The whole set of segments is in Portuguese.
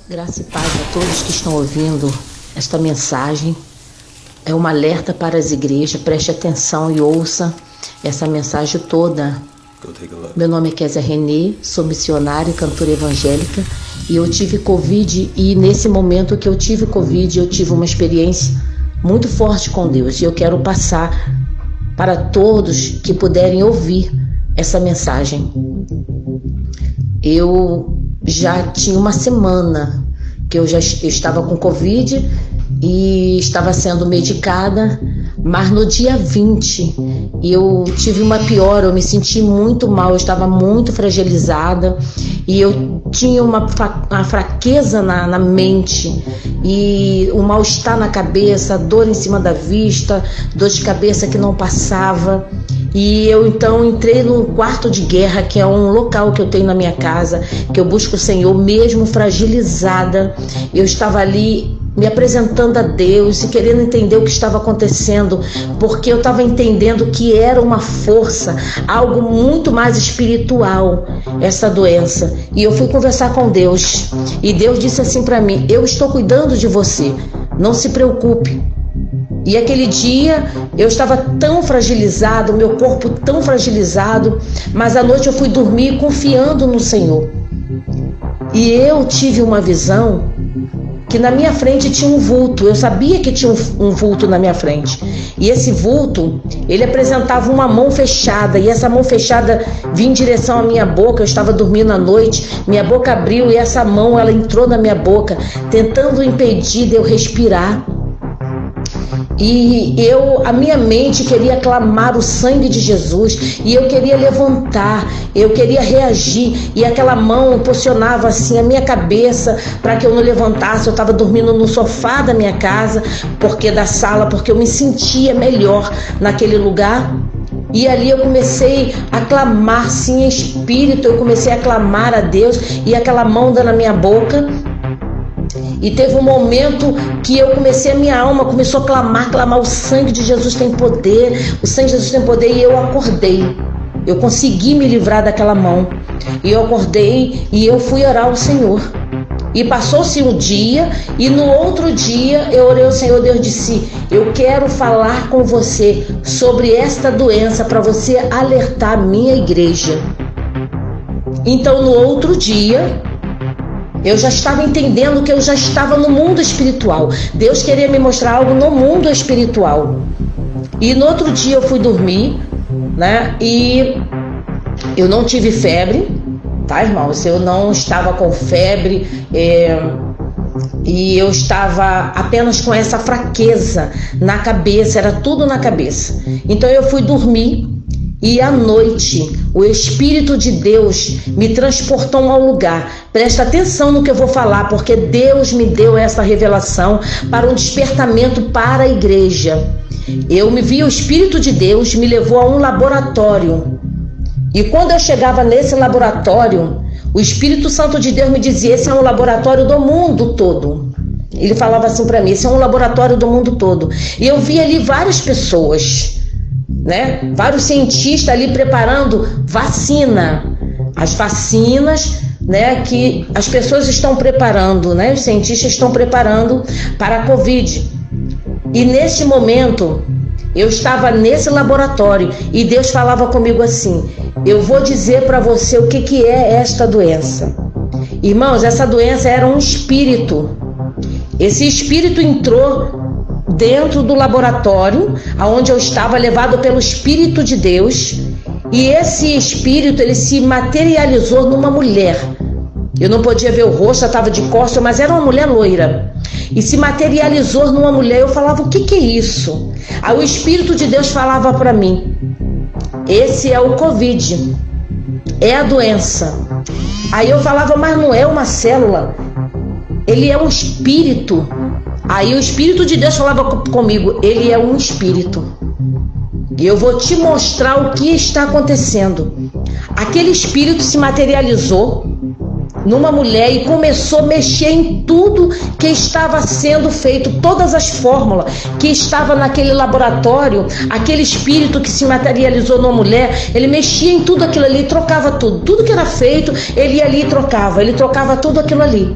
Graça e paz a todos que estão ouvindo esta mensagem. É um alerta para as igrejas. Preste atenção e ouça essa mensagem toda. Meu nome é Kézia Renê, sou missionária e cantora evangélica. E eu tive Covid, e nesse momento que eu tive Covid, eu tive uma experiência muito forte com Deus. E eu quero passar para todos que puderem ouvir essa mensagem. Eu já tinha uma semana que eu estava com Covid e estava sendo medicada, mas no dia 20 eu tive uma piora, eu me senti muito mal, eu estava muito fragilizada e eu tinha uma fraqueza na mente e o mal-estar na cabeça, dor em cima da vista, dor de cabeça que não passava. E eu então entrei num quarto de guerra, que é um local que eu tenho na minha casa, que eu busco o Senhor, mesmo fragilizada. Eu estava ali me apresentando a Deus e querendo entender o que estava acontecendo, porque eu estava entendendo que era uma força, algo muito mais espiritual, essa doença. E eu fui conversar com Deus, e Deus disse assim para mim: eu estou cuidando de você, não se preocupe. E aquele dia eu estava tão fragilizado, meu corpo tão fragilizado, mas à noite eu fui dormir confiando no Senhor. E eu tive uma visão que na minha frente tinha um vulto. Eu sabia que tinha um vulto na minha frente. E esse vulto, ele apresentava uma mão fechada, e essa mão fechada vinha em direção à minha boca. Eu estava dormindo à noite, minha boca abriu e essa mão, ela entrou na minha boca, tentando impedir de eu respirar. E a minha mente queria clamar o sangue de Jesus, e eu queria levantar, eu queria reagir, e aquela mão posicionava assim a minha cabeça para que eu não levantasse. Eu estava dormindo no sofá da minha casa, da sala, porque eu me sentia melhor naquele lugar. E ali eu comecei a clamar, sim, em espírito, eu comecei a clamar a Deus, e aquela mão dando na minha boca. E teve um momento que eu comecei, a minha alma começou a clamar, o sangue de Jesus tem poder, o sangue de Jesus tem poder, e eu acordei. Eu consegui me livrar daquela mão. E eu acordei e eu fui orar ao Senhor. E passou-se um dia, e no outro dia eu orei ao Senhor. Deus disse: eu quero falar com você sobre esta doença para você alertar a minha igreja. Então no outro dia eu já estava entendendo que eu já estava no mundo espiritual. Deus queria me mostrar algo no mundo espiritual. E no outro dia eu fui dormir, né? E eu não tive febre, tá, irmãos? Eu não estava com febre, e eu estava apenas com essa fraqueza na cabeça, era tudo na cabeça. Então eu fui dormir. E à noite, o Espírito de Deus me transportou a um lugar. Presta atenção no que eu vou falar, porque Deus me deu essa revelação para um despertamento para a igreja. Eu me vi, o Espírito de Deus me levou a um laboratório. E quando eu chegava nesse laboratório, o Espírito Santo de Deus me dizia: esse é um laboratório do mundo todo. Ele falava assim para mim: esse é um laboratório do mundo todo. E eu vi ali várias pessoas, né? Vários cientistas ali preparando vacina, as vacinas, né, que as pessoas estão preparando, né? Os cientistas estão preparando para a Covid. E nesse momento eu estava nesse laboratório e Deus falava comigo assim: eu vou dizer para você o que é esta doença. Irmãos, essa doença era um espírito. Esse espírito entrou dentro do laboratório, onde eu estava, levado pelo Espírito de Deus, e esse espírito, ele se materializou numa mulher. Eu não podia ver o rosto, ela estava de costas, mas era uma mulher loira, e se materializou numa mulher. Eu falava: o que é isso? Aí o Espírito de Deus falava para mim: esse é o Covid, é a doença. Aí eu falava: mas não é uma célula, ele é um espírito. Aí o Espírito de Deus falava comigo: ele é um espírito. E eu vou te mostrar o que está acontecendo. Aquele espírito se materializou numa mulher e começou a mexer em tudo que estava sendo feito, todas as fórmulas que estavam naquele laboratório. Aquele espírito que se materializou numa mulher, ele mexia em tudo aquilo ali, trocava tudo que era feito, ele ia ali e trocava, ele trocava tudo aquilo ali.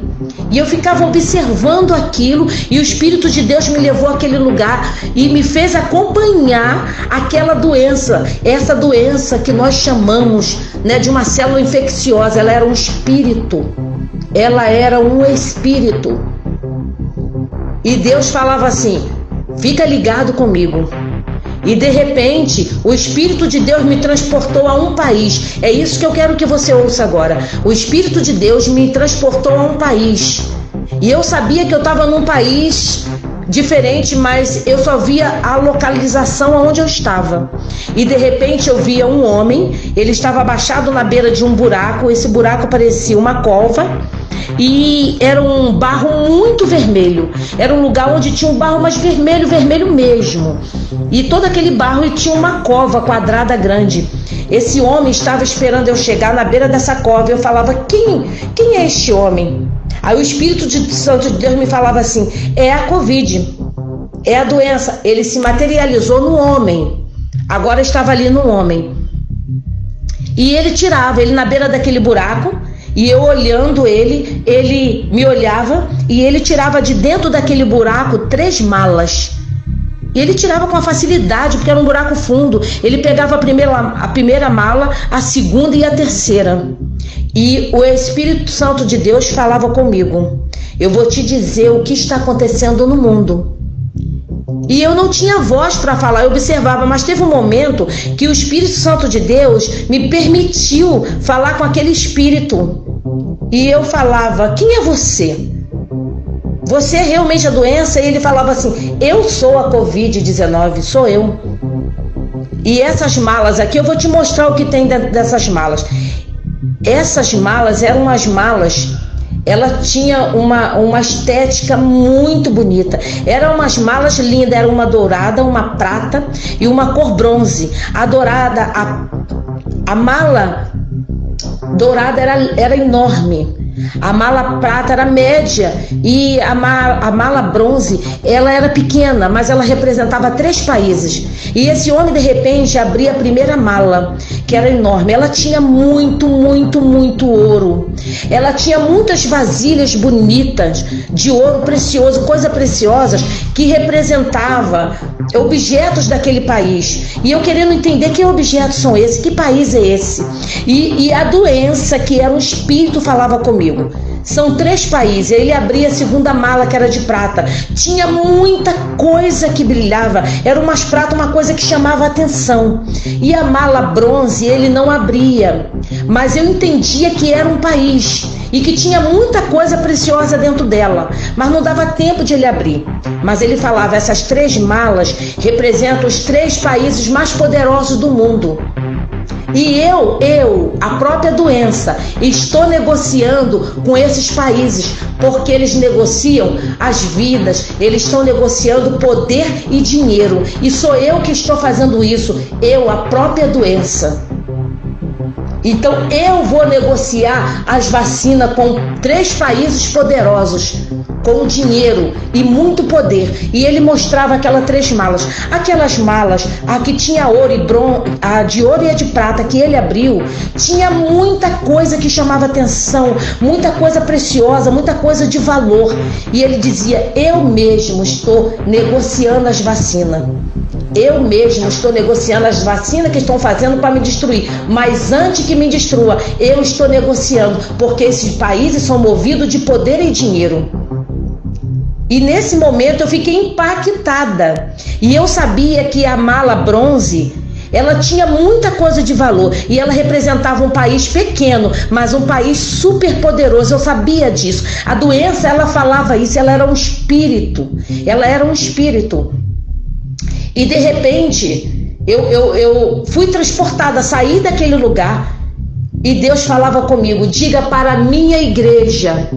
E eu ficava observando aquilo, e o Espírito de Deus me levou àquele lugar e me fez acompanhar aquela doença, essa doença que nós chamamos, né, de uma célula infecciosa. Ela era um espírito, ela era um espírito. E Deus falava assim: fica ligado comigo. E de repente, o Espírito de Deus me transportou a um país. É isso que eu quero que você ouça agora. O Espírito de Deus me transportou a um país. E eu sabia que eu estava num país diferente, mas eu só via a localização onde eu estava. E de repente eu via um homem, ele estava abaixado na beira de um buraco. Esse buraco parecia uma cova. E era um barro muito vermelho. Era um lugar onde tinha um barro, mas vermelho, vermelho mesmo. E todo aquele barro, e tinha uma cova quadrada grande. Esse homem estava esperando eu chegar na beira dessa cova. E eu falava: quem é este homem? Aí o Espírito Santo de Deus me falava assim: é a Covid, é a doença. Ele se materializou no homem. Agora estava ali no homem. E ele tirava, ele na beira daquele buraco. E eu olhando ele, ele me olhava e ele tirava de dentro daquele buraco 3 malas. E ele tirava com facilidade, porque era um buraco fundo. Ele pegava a primeira mala, a segunda e a terceira. E o Espírito Santo de Deus falava comigo: eu vou te dizer o que está acontecendo no mundo. E eu não tinha voz para falar, eu observava, mas teve um momento que o Espírito Santo de Deus me permitiu falar com aquele espírito. E eu falava: quem é você? Você é realmente a doença? E ele falava assim: eu sou a Covid-19, sou eu. E essas malas aqui, eu vou te mostrar o que tem dentro dessas malas. Essas malas eram umas malas, ela tinha uma estética muito bonita. Eram umas malas lindas, era uma dourada, uma prata e uma cor bronze. A dourada, a mala dourada era enorme. A mala prata era média e a mala bronze, ela era pequena, mas ela representava 3 países. E esse homem de repente abria a primeira mala, que era enorme. Ela tinha muito, muito, muito ouro. Ela tinha muitas vasilhas bonitas de ouro precioso, coisas preciosas que representava objetos daquele país. E eu querendo entender que objetos são esses, que país é esse. E a doença, que era um espírito, falava comigo: são 3 países. Ele abria a segunda mala, que era de prata. Tinha muita coisa que brilhava. Era umas prata, uma coisa que chamava a atenção. E a mala bronze ele não abria. Mas eu entendia que era um país e que tinha muita coisa preciosa dentro dela. Mas não dava tempo de ele abrir. Mas ele falava: essas 3 malas representam os 3 países mais poderosos do mundo. E eu, a própria doença, estou negociando com esses países, porque eles negociam as vidas, eles estão negociando poder e dinheiro. E sou eu que estou fazendo isso, eu, a própria doença. Então eu vou negociar as vacinas com 3 países poderosos, com dinheiro e muito poder. E ele mostrava aquelas 3 malas. Aquelas malas, a que tinha ouro e bronze, a de ouro e a de prata, que ele abriu, tinha muita coisa que chamava atenção, muita coisa preciosa, muita coisa de valor. E ele dizia: eu mesmo estou negociando as vacinas. Eu mesmo estou negociando as vacinas que estão fazendo para me destruir. Mas antes que me destrua, eu estou negociando, porque esses países são movidos de poder e dinheiro. E nesse momento eu fiquei impactada. E eu sabia que a mala bronze, ela tinha muita coisa de valor. E ela representava um país pequeno, mas um país super poderoso. Eu sabia disso. A doença, ela falava isso. Ela era um espírito. Ela era um espírito. E de repente, eu fui transportada, saí daquele lugar. E Deus falava comigo: diga para a minha igreja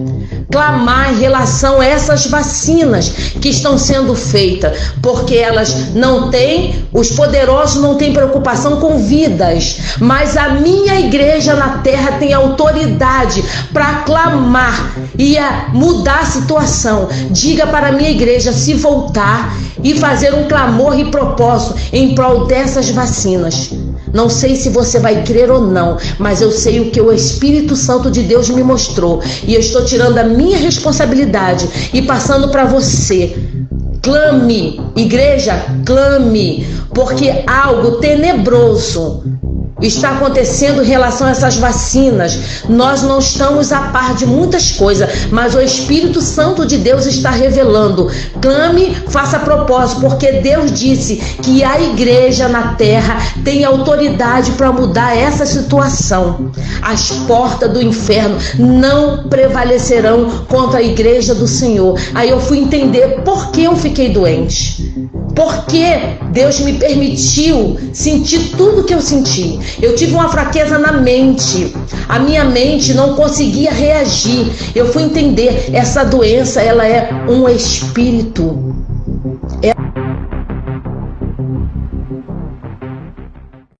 clamar em relação a essas vacinas que estão sendo feitas, porque elas não têm, os poderosos não têm preocupação com vidas, mas a minha igreja na terra tem autoridade para clamar e mudar a situação. Diga para a minha igreja se voltar e fazer um clamor e propósito em prol dessas vacinas. Não sei se você vai crer ou não, mas eu sei o que o Espírito Santo de Deus me mostrou. E eu estou tirando a minha responsabilidade e passando para você. Clame, igreja, clame, porque algo tenebroso está acontecendo em relação a essas vacinas. Nós não estamos a par de muitas coisas, mas o Espírito Santo de Deus está revelando. Clame, faça propósito, porque Deus disse que a igreja na terra tem autoridade para mudar essa situação. As portas do inferno não prevalecerão contra a igreja do Senhor. Aí eu fui entender por que eu fiquei doente. Porque Deus me permitiu sentir tudo que eu senti. Eu tive uma fraqueza na mente. A minha mente não conseguia reagir. Eu fui entender, essa doença, ela é um espírito.